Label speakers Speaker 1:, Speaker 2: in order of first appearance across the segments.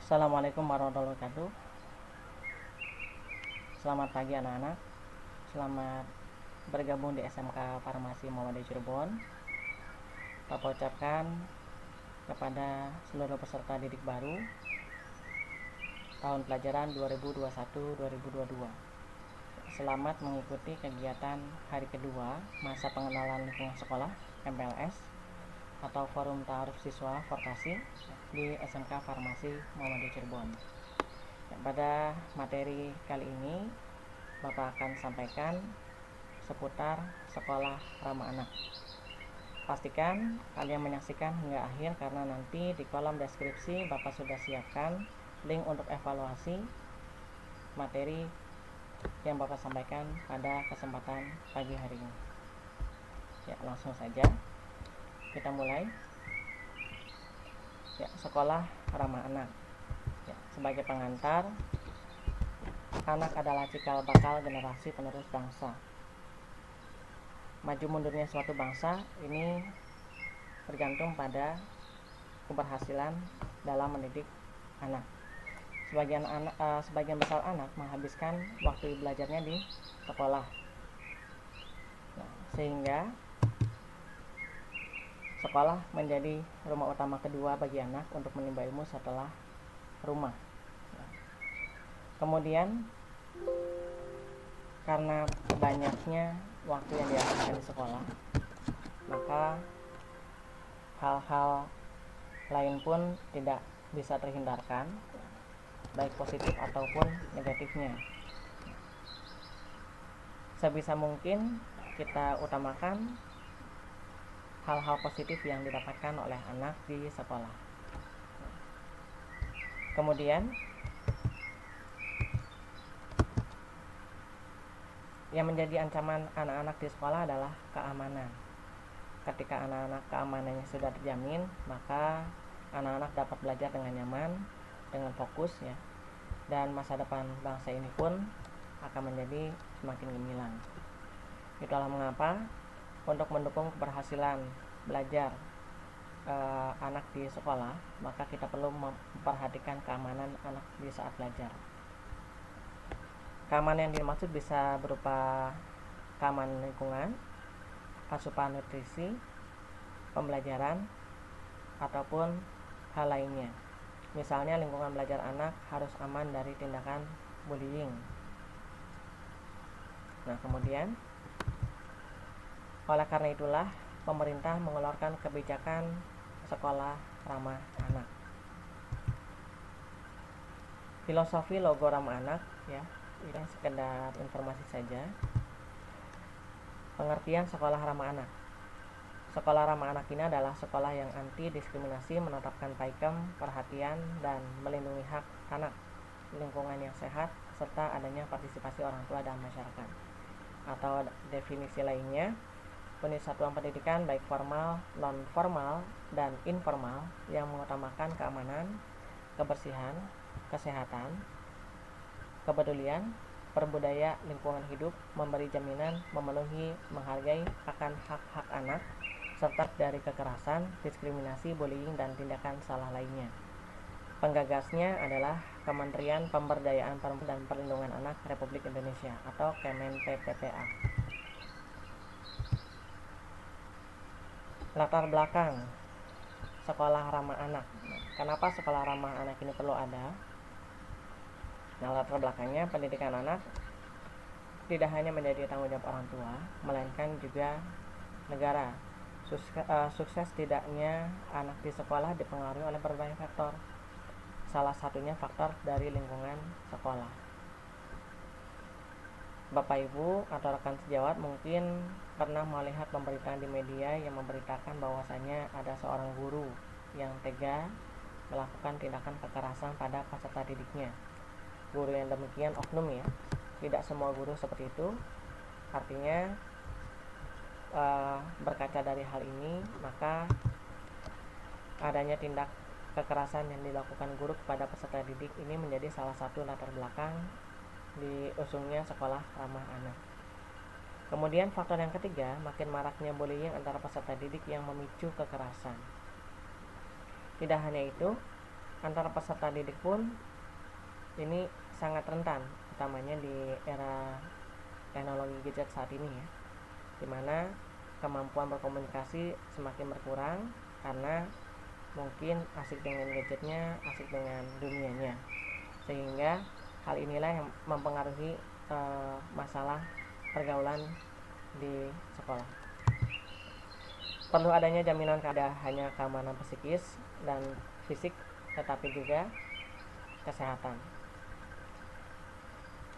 Speaker 1: Assalamualaikum warahmatullahi wabarakatuh. Selamat pagi anak-anak. Selamat bergabung di SMK Farmasi Muhammadiyah Cirebon. Bapak ucapkan kepada seluruh peserta didik baru tahun pelajaran 2021-2022. Selamat mengikuti kegiatan hari kedua masa pengenalan lingkungan sekolah MPLS atau Forum Ta'aruf Siswa Vokasi di SMK Farmasi Muhammadiyah Cirebon. Pada materi kali ini Bapak akan sampaikan seputar sekolah ramah anak. Pastikan kalian menyaksikan hingga akhir karena nanti di kolom deskripsi Bapak sudah siapkan link untuk evaluasi materi yang Bapak sampaikan pada kesempatan pagi hari ini. Ya, langsung saja kita mulai. Ya, sekolah ramah anak. Ya, sebagai pengantar, anak adalah cikal bakal generasi penerus bangsa. Maju mundurnya suatu bangsa ini bergantung pada keberhasilan dalam mendidik anak. Sebagian besar anak menghabiskan waktu belajarnya di sekolah. Nah, sehingga sekolah menjadi rumah utama kedua bagi anak untuk menimba ilmu setelah rumah. Kemudian karena banyaknya waktu yang dihabiskan di sekolah, maka hal-hal lain pun tidak bisa terhindarkan, baik positif ataupun negatifnya. Sebisa mungkin kita utamakan hal-hal positif yang didapatkan oleh anak di sekolah. Kemudian yang menjadi ancaman anak-anak di sekolah adalah keamanan. Ketika anak-anak keamanannya sudah terjamin, maka anak-anak dapat belajar dengan nyaman, dengan fokus ya. Dan masa depan bangsa ini pun akan menjadi semakin gemilang. Itulah mengapa untuk mendukung keberhasilan belajar anak di sekolah, maka kita perlu memperhatikan keamanan anak di saat belajar. Keamanan yang dimaksud bisa berupa keamanan lingkungan, asupan nutrisi, pembelajaran, ataupun hal lainnya. Misalnya lingkungan belajar anak harus aman dari tindakan bullying. Nah, kemudian oleh karena itulah pemerintah mengeluarkan kebijakan sekolah ramah anak. Filosofi logo ramah anak ya, ini sekedar informasi saja. Pengertian sekolah ramah anak. Sekolah ramah anak ini adalah sekolah yang anti diskriminasi, menetapkan pakem, perhatian, dan melindungi hak anak, lingkungan yang sehat, serta adanya partisipasi orang tua dalam masyarakat. Atau definisi lainnya, unit satuan pendidikan baik formal, non-formal, dan informal yang mengutamakan keamanan, kebersihan, kesehatan, kepedulian, perbudaya lingkungan hidup, memberi jaminan, memenuhi, menghargai akan hak-hak anak, serta dari kekerasan, diskriminasi, bullying, dan tindakan salah lainnya. Penggagasnya adalah Kementerian Pemberdayaan Perempuan dan Perlindungan Anak Republik Indonesia atau Kemen-PPPA. Latar belakang sekolah ramah anak. Kenapa sekolah ramah anak ini perlu ada? Nah, latar belakangnya pendidikan anak tidak hanya menjadi tanggung jawab orang tua, melainkan juga negara. Sukses tidaknya anak di sekolah dipengaruhi oleh berbagai faktor. Salah satunya faktor dari lingkungan sekolah. Bapak Ibu atau rekan sejawat mungkin pernah melihat pemberitaan di media yang memberitakan bahwasanya ada seorang guru yang tega melakukan tindakan kekerasan pada peserta didiknya. Guru yang demikian oknum ya, tidak semua guru seperti itu. Artinya berkaca dari hal ini, maka adanya tindak kekerasan yang dilakukan guru kepada peserta didik ini menjadi salah satu latar belakang diusungnya sekolah ramah anak. Kemudian faktor yang ketiga, makin maraknya bullying antara peserta didik yang memicu kekerasan. Tidak hanya itu, antara peserta didik pun ini sangat rentan, utamanya di era teknologi gadget saat ini ya, dimana kemampuan berkomunikasi semakin berkurang karena mungkin asik dengan gadgetnya, asik dengan dunianya, sehingga hal inilah yang mempengaruhi masalah pergaulan di sekolah. Perlu adanya jaminan tidak hanya keamanan psikis dan fisik, tetapi juga kesehatan.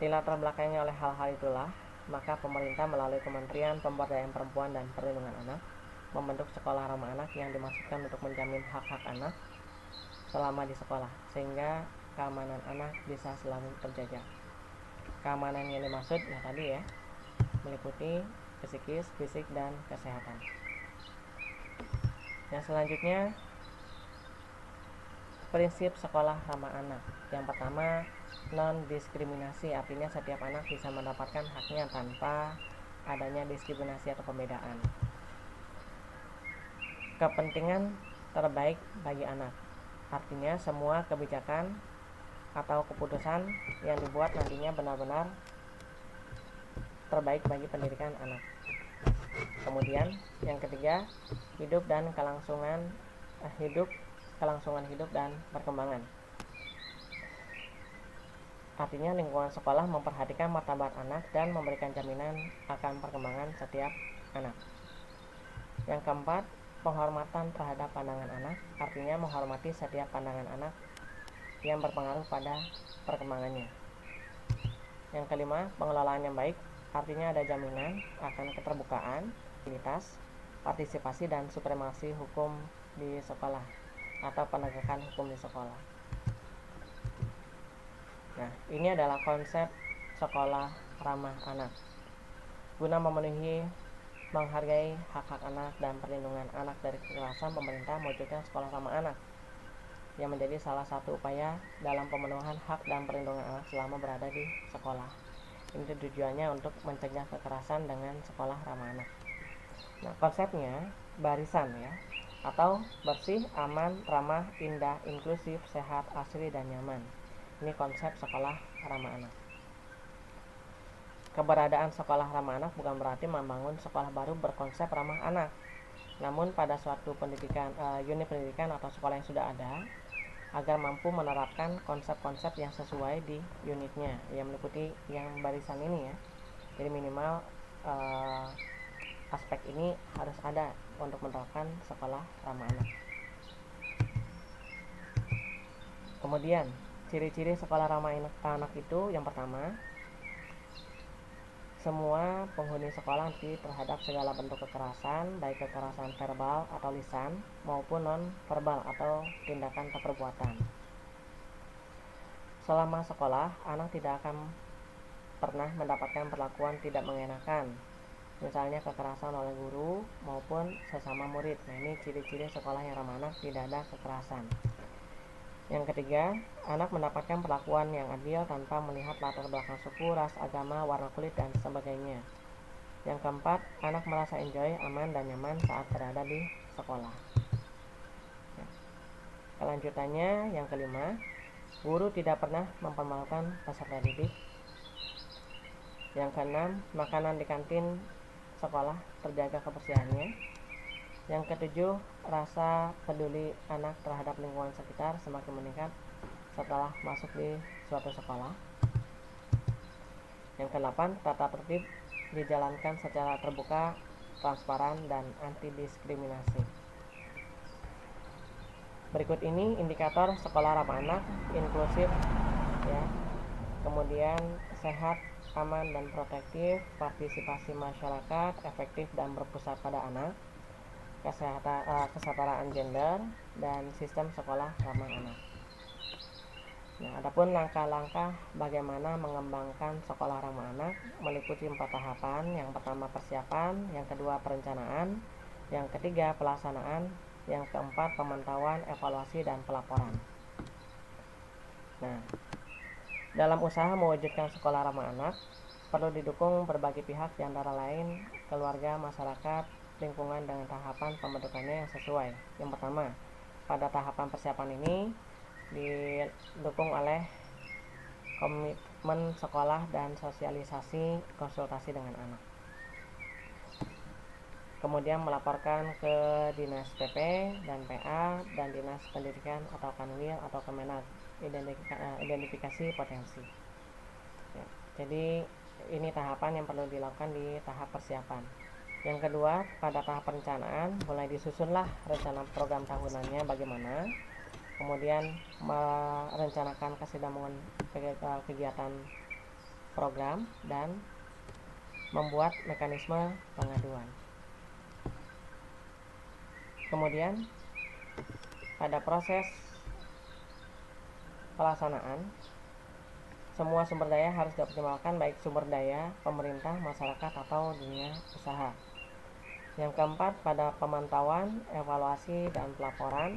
Speaker 1: Dilatar belakangi oleh hal-hal itulah, maka pemerintah melalui Kementerian Pemberdayaan Perempuan dan Perlindungan Anak membentuk sekolah ramah anak yang dimaksudkan untuk menjamin hak-hak anak selama di sekolah, sehingga keamanan anak bisa selalu terjaga. Keamanan yang dimaksud ya tadi ya, meliputi psikis, fisik, dan kesehatan. Yang selanjutnya, prinsip sekolah ramah anak. Yang pertama, non-diskriminasi, artinya setiap anak bisa mendapatkan haknya tanpa adanya diskriminasi atau pembedaan. Kepentingan terbaik bagi anak, artinya semua kebijakan atau keputusan yang dibuat nantinya benar-benar terbaik bagi pendidikan anak. Kemudian yang ketiga, kelangsungan hidup dan perkembangan. Artinya lingkungan sekolah memperhatikan martabat anak dan memberikan jaminan akan perkembangan setiap anak. Yang keempat, penghormatan terhadap pandangan anak, artinya menghormati setiap pandangan anak yang berpengaruh pada perkembangannya. Yang kelima, pengelolaan yang baik, artinya ada jaminan akan keterbukaan, integritas, partisipasi, dan supremasi hukum di sekolah atau penegakan hukum di sekolah. Nah, ini adalah konsep sekolah ramah anak. Guna menghargai hak-hak anak dan perlindungan anak dari kekerasan, pemerintah mewujudkan sekolah ramah anak yang menjadi salah satu upaya dalam pemenuhan hak dan perlindungan anak selama berada di sekolah. Ini tujuannya untuk mencegah kekerasan dengan sekolah ramah anak. Nah, konsepnya barisan ya, atau bersih, aman, ramah, indah, inklusif, sehat, asri, dan nyaman. Ini konsep sekolah ramah anak. Keberadaan sekolah ramah anak bukan berarti membangun sekolah baru berkonsep ramah anak. Namun pada suatu unit pendidikan atau sekolah yang sudah ada, agar mampu menerapkan konsep-konsep yang sesuai di unitnya, yang meliputi yang barisan ini ya. Jadi minimal aspek ini harus ada untuk menerapkan sekolah ramah anak. Kemudian ciri-ciri sekolah ramah anak itu, yang pertama, semua penghuni sekolah anti terhadap segala bentuk kekerasan, baik kekerasan verbal atau lisan maupun non-verbal atau tindakan atau perbuatan. Selama sekolah, anak tidak akan pernah mendapatkan perlakuan tidak mengenakan, misalnya kekerasan oleh guru maupun sesama murid. Nah, ini ciri-ciri sekolah yang ramah anak, tidak ada kekerasan. Yang ketiga, anak mendapatkan perlakuan yang adil tanpa melihat latar belakang suku, ras, agama, warna kulit, dan sebagainya. Yang keempat, anak merasa enjoy, aman, dan nyaman saat berada di sekolah. Kelanjutannya, yang kelima, guru tidak pernah mempermalukan peserta didik. Yang keenam, makanan di kantin sekolah terjaga kebersihannya. Yang ketujuh, rasa peduli anak terhadap lingkungan sekitar semakin meningkat setelah masuk di suatu sekolah. Yang kedelapan, tata tertib dijalankan secara terbuka, transparan, dan anti diskriminasi. Berikut ini indikator sekolah ramah anak, inklusif ya. Kemudian sehat, aman, dan protektif, partisipasi masyarakat, efektif dan berpusat pada anak, kesetaraan gender, dan sistem sekolah ramah anak. Nah, adapun langkah-langkah bagaimana mengembangkan sekolah ramah anak meliputi 4 tahapan. Yang pertama persiapan, yang kedua perencanaan, yang ketiga pelaksanaan, yang keempat pemantauan, evaluasi, dan pelaporan. Nah, dalam usaha mewujudkan sekolah ramah anak perlu didukung berbagai pihak, di antara lain keluarga, masyarakat, lingkungan, dengan tahapan pembentukannya yang sesuai. Yang pertama, pada tahapan persiapan ini didukung oleh komitmen sekolah dan sosialisasi konsultasi dengan anak. Kemudian melaporkan ke Dinas PP dan PA dan Dinas Pendidikan atau Kanwil atau Kemenag, identifikasi potensi. Ya, jadi ini tahapan yang perlu dilakukan di tahap persiapan. Yang kedua, pada tahap perencanaan mulai disusunlah rencana program tahunannya bagaimana, kemudian merencanakan kesinambungan kegiatan program dan membuat mekanisme pengaduan. Kemudian pada proses pelaksanaan, semua sumber daya harus dioptimalkan, baik sumber daya pemerintah, masyarakat, atau dunia usaha. Yang keempat, pada pemantauan, evaluasi, dan pelaporan,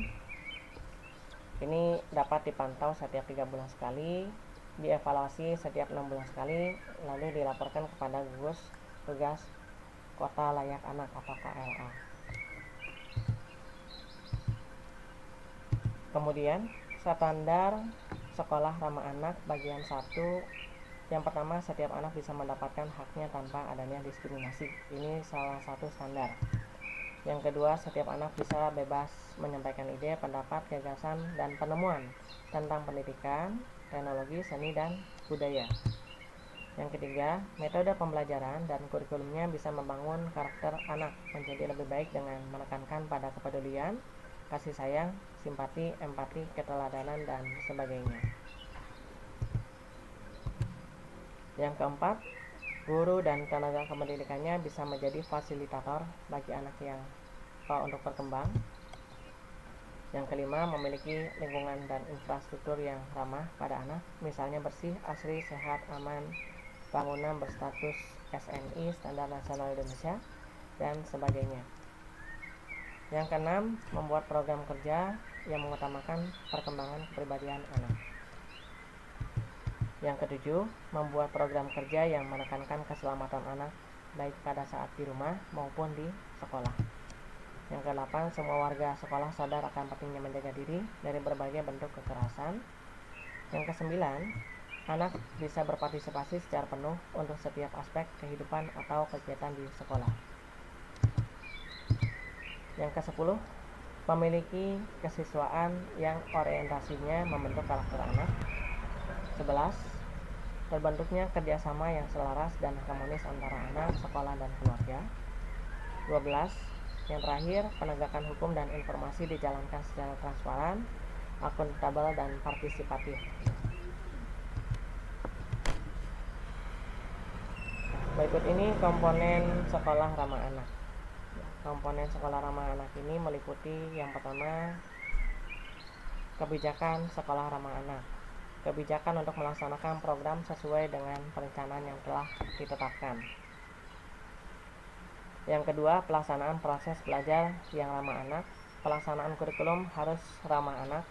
Speaker 1: ini dapat dipantau setiap 3 bulan sekali, dievaluasi setiap 6 bulan sekali, lalu dilaporkan kepada gugus tugas kota layak anak atau KLA. Kemudian standar sekolah ramah anak bagian 1. Yang pertama, setiap anak bisa mendapatkan haknya tanpa adanya diskriminasi. Ini salah satu standar. Yang kedua, setiap anak bisa bebas menyampaikan ide, pendapat, gagasan, dan penemuan tentang pendidikan, teknologi, seni, dan budaya. Yang ketiga, metode pembelajaran dan kurikulumnya bisa membangun karakter anak menjadi lebih baik dengan menekankan pada kepedulian, kasih sayang, simpati, empati, keteladanan, dan sebagainya. Yang keempat, guru dan tenaga kependidikannya bisa menjadi fasilitator bagi anak yang untuk berkembang. Yang kelima, memiliki lingkungan dan infrastruktur yang ramah pada anak, misalnya bersih, asri, sehat, aman, bangunan berstatus SNI (Standar Nasional Indonesia), dan sebagainya. Yang keenam, membuat program kerja yang mengutamakan perkembangan kepribadian anak. Yang ketujuh, membuat program kerja yang menekankan keselamatan anak baik pada saat di rumah maupun di sekolah. Yang kedelapan, semua warga sekolah sadar akan pentingnya menjaga diri dari berbagai bentuk kekerasan. Yang kesembilan, anak bisa berpartisipasi secara penuh untuk setiap aspek kehidupan atau kegiatan di sekolah. Yang ke-10, memiliki kesiswaan yang orientasinya membentuk karakter anak. 11, terbentuknya kerjasama yang selaras dan harmonis antara anak, sekolah, dan keluarga. 12, yang terakhir, penegakan hukum dan informasi dijalankan secara transparan, akuntabel, dan partisipatif. Berikut ini komponen sekolah ramah anak. Komponen sekolah ramah anak ini meliputi yang pertama, kebijakan sekolah ramah anak. Kebijakan untuk melaksanakan program sesuai dengan perencanaan yang telah ditetapkan. Yang kedua, pelaksanaan proses belajar yang ramah anak. Pelaksanaan kurikulum harus ramah anak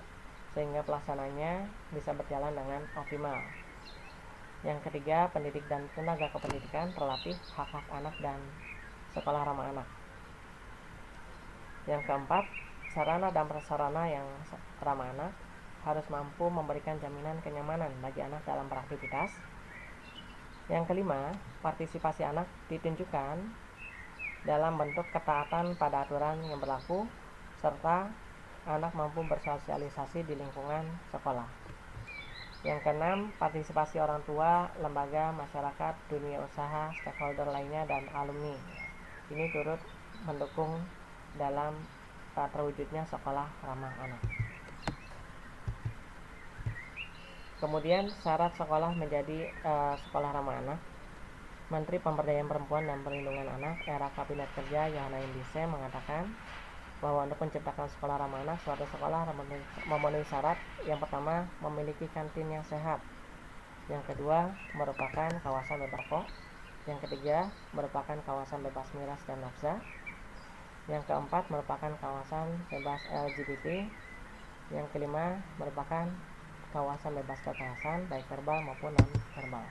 Speaker 1: sehingga pelaksananya bisa berjalan dengan optimal. Yang ketiga, pendidik dan tenaga kependidikan terlatih hak-hak anak dan sekolah ramah anak. Yang keempat, sarana dan prasarana yang ramah anak harus mampu memberikan jaminan kenyamanan bagi anak dalam beraktivitas. Yang kelima, partisipasi anak ditunjukkan dalam bentuk ketaatan pada aturan yang berlaku, serta anak mampu bersosialisasi di lingkungan sekolah. Yang keenam, partisipasi orang tua, lembaga, masyarakat, dunia usaha, stakeholder lainnya, dan alumni. Ini turut mendukung dalam terwujudnya sekolah ramah anak. Kemudian syarat sekolah menjadi sekolah ramah anak. Menteri Pemberdayaan Perempuan dan Perlindungan Anak era Kabinet Kerja Yohana Indise mengatakan bahwa untuk menciptakan sekolah ramah anak, suatu sekolah memenuhi syarat. Yang pertama, memiliki kantin yang sehat. Yang kedua, merupakan kawasan bebas rokok. Yang ketiga, merupakan kawasan bebas miras dan nafsa. Yang keempat, merupakan kawasan bebas LGBT. Yang kelima, merupakan kawasan bebas kekerasan baik verbal maupun non-verbal.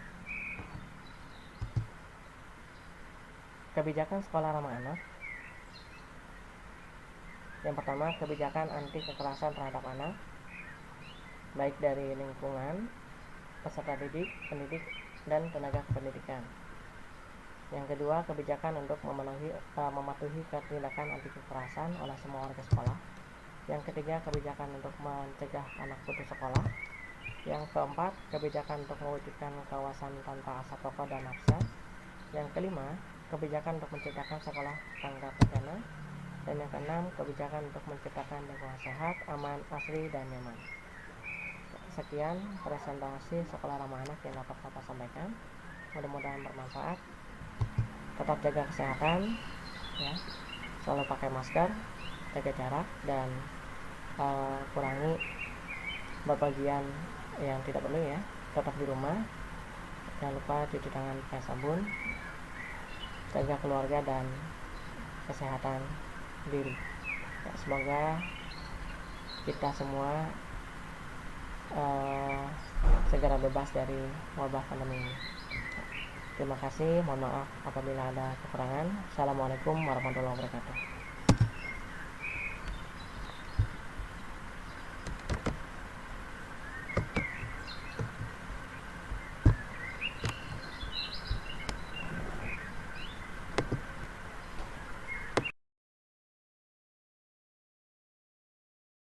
Speaker 1: Kebijakan sekolah ramah anak. Yang pertama, kebijakan anti kekerasan terhadap anak. baik dari lingkungan, peserta didik, pendidik, dan tenaga kependidikan. Yang kedua, kebijakan untuk mematuhi tindakan anti kekerasan oleh semua warga sekolah. Yang ketiga, kebijakan untuk mencegah anak putus sekolah. Yang keempat, kebijakan untuk mewujudkan kawasan tanpa asap rokok dan asap. Yang kelima, kebijakan untuk menciptakan sekolah tanggap bencana. Dan yang keenam, kebijakan untuk menciptakan lingkungan sehat, aman, asri, dan nyaman. Sekian presentasi sekolah ramah anak yang dapat Bapak sampaikan. Mudah-mudahan bermanfaat. Tetap jaga kesehatan, ya. Selalu pakai masker, jaga jarak, dan kurangi berpergian yang tidak perlu ya. Tetap di rumah. Jangan lupa cuci tangan pakai sabun. Jaga keluarga dan kesehatan diri. Ya, semoga kita semua segera bebas dari wabah pandemi ini. Terima kasih, mohon maaf apabila ada kekurangan. Assalamualaikum warahmatullahi wabarakatuh.